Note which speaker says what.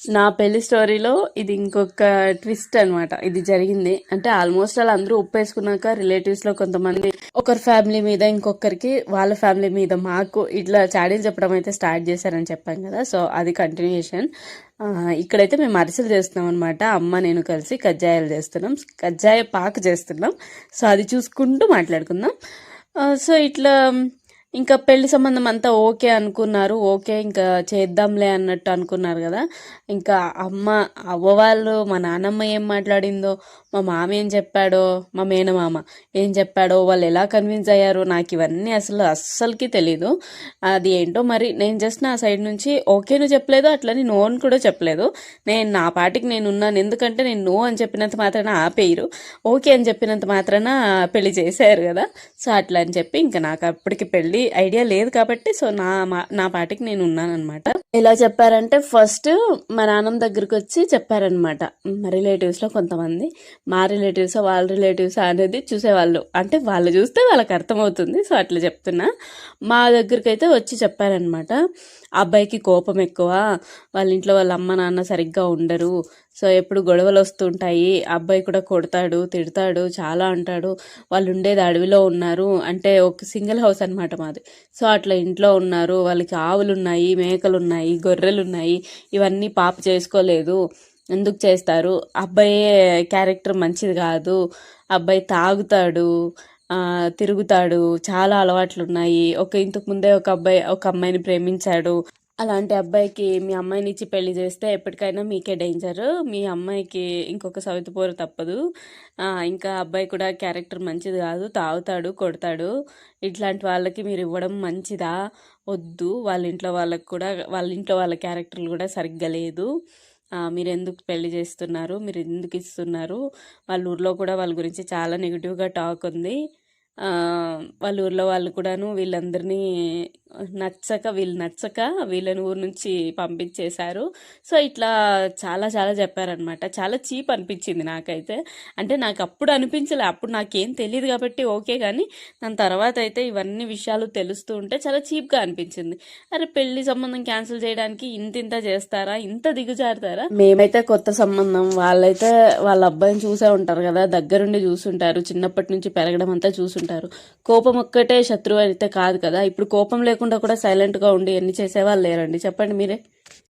Speaker 1: నా పెళ్లి స్టోరీలో ఇది ఇంకొక ట్విస్ట్ అన్నమాట. ఇది జరిగింది అంటే ఆల్మోస్ట్ అలా అందరూ ఉప్పేసుకున్నాక రిలేటివ్స్ లో కొంతమంది ఒకరి ఫ్యామిలీ మీద ఇంకొకరికి వాళ్ళ ఫ్యామిలీ మీద మాకు ఇట్లా చాడీలు చెప్పడం అయితే స్టార్ట్ చేశారని చెప్పాం కదా. సో అది కంటిన్యూషన్. ఇక్కడైతే మేము అరిసెలు చేస్తున్నాం అనమాట. అమ్మ నేను కలిసి కజ్జాయాలు చేస్తున్నాం, కజ్జాయ పాకు చేస్తున్నాం. సో అది చూసుకుంటూ మాట్లాడుకుందాం. సో ఇట్లా ఇంకా పెళ్లి సంబంధం అంతా ఓకే అనుకున్నారు. ఓకే ఇంకా చేద్దాంలే అన్నట్టు అనుకున్నారు కదా. ఇంకా అవ్వ వాళ్ళు మా నాన్నమ్మ ఏం మాట్లాడిందో, మా మామ ఏం చెప్పాడో, మా మేనమామ ఏం చెప్పాడో, వాళ్ళు ఎలా కన్విన్స్ అయ్యారో నాకు ఇవన్నీ అస్సలకి తెలీదు. అది ఏంటో మరి. నేను జస్ట్ నా సైడ్ నుంచి ఓకేను చెప్పలేదు, అట్లని నో అని కూడా చెప్పలేదు. నేను నా పాటికి నేను ఉన్నాను. ఎందుకంటే నేను నో అని చెప్పినంత మాత్రాన ఆపేయరు, ఓకే అని చెప్పినంత మాత్రాన పెళ్లి చేశారు కదా. సో అట్లా అని చెప్పి ఇంకా నాకు అప్పటికి పెళ్లి ఐడియా లేదు కాబట్టి సో నా పాటికి నేను ఉన్నానమాట. ఎలా చెప్పారంటే ఫస్ట్ మా నాన్నమ్మ దగ్గరికి వచ్చి చెప్పారనమాట. మా రిలేటివ్స్ లో కొంతమంది, మా రిలేటివ్స్ వాళ్ళ రిలేటివ్స్ అనేది చూసేవాళ్ళు, అంటే వాళ్ళు చూస్తే వాళ్ళకి అర్థమవుతుంది. సో అట్లా చెప్తున్నా. మా దగ్గరికి అయితే వచ్చి చెప్పారనమాట. అబ్బాయికి కోపం ఎక్కువ, వాళ్ళ ఇంట్లో వాళ్ళ అమ్మ నాన్న సరిగ్గా ఉండరు, సో ఎప్పుడు గొడవలు వస్తుంటాయి, అబ్బాయి కూడా కొడతాడు తిడతాడు చాలా అంటాడు, వాళ్ళు ఉండేది అడవిలో ఉన్నారు, అంటే ఒక సింగిల్ హౌస్ అనమాట మాది. సో అట్లా ఇంట్లో ఉన్నారు, వాళ్ళకి ఆవులు ఉన్నాయి, మేకలు ఉన్నాయి, గొర్రెలు ఉన్నాయి, ఇవన్నీ పాప చేసుకోలేదు, ఎందుకు చేస్తారు, అబ్బాయి క్యారెక్టర్ మంచిది కాదు, అబ్బాయి తాగుతాడు, తిరుగుతాడు, చాలా అలవాట్లు ఉన్నాయి, ఇంతకు ముందే ఒక అమ్మాయిని ప్రేమించాడు, అలాంటి అబ్బాయికి మీ అమ్మాయిని ఇచ్చి పెళ్లి చేస్తే ఎప్పటికైనా మీకే డేంజర్, మీ అమ్మాయికి ఇంకొక సవితిపోరు తప్పదు, ఇంకా అబ్బాయి కూడా క్యారెక్టర్ మంచిది కాదు, తాగుతాడు కొడతాడు, ఇట్లాంటి వాళ్ళకి మీరు ఇవ్వడం మంచిదా, వద్దు, వాళ్ళ ఇంట్లో వాళ్ళ క్యారెక్టర్లు కూడా సరిగ్గా లేదు, మీరు ఎందుకు పెళ్లి చేస్తున్నారు, మీరు ఎందుకు ఇస్తున్నారు, వాళ్ళ ఊర్లో కూడా వాళ్ళ గురించి చాలా నెగిటివ్గా టాక్ ఉంది, వాళ్ళ ఊర్లో వాళ్ళు కూడాను వీళ్ళు నచ్చక వీళ్ళని ఊరు నుంచి పంపించేశారు. సో ఇట్లా చాలా చాలా చెప్పారనమాట. చాలా చీప్ అనిపించింది నాకైతే. అంటే నాకు అప్పుడు అనిపించలే, అప్పుడు నాకేం తెలియదు కాబట్టి ఓకే, కానీ దాని తర్వాత అయితే ఇవన్నీ విషయాలు తెలుస్తూ ఉంటే చాలా చీప్గా అనిపించింది. అరే పెళ్లి సంబంధం క్యాన్సిల్ చేయడానికి ఇంత చేస్తారా, ఇంత దిగుజారుతారా. మేమైతే కొత్త సంబంధం, వాళ్ళైతే వాళ్ళ అబ్బాయిని చూసే ఉంటారు కదా, దగ్గరుండి చూసుంటారు, చిన్నప్పటి నుంచి పెరగడం అంతా చూసుంటారు. కోపం ఒక్కటే శత్రువు అయితే కాదు కదా. ఇప్పుడు కోపం లేకుండా కూడా సైలెంట్గా ఉండి ఎన్ని చేసేవాళ్ళు లేరండి, చెప్పండి మీరే.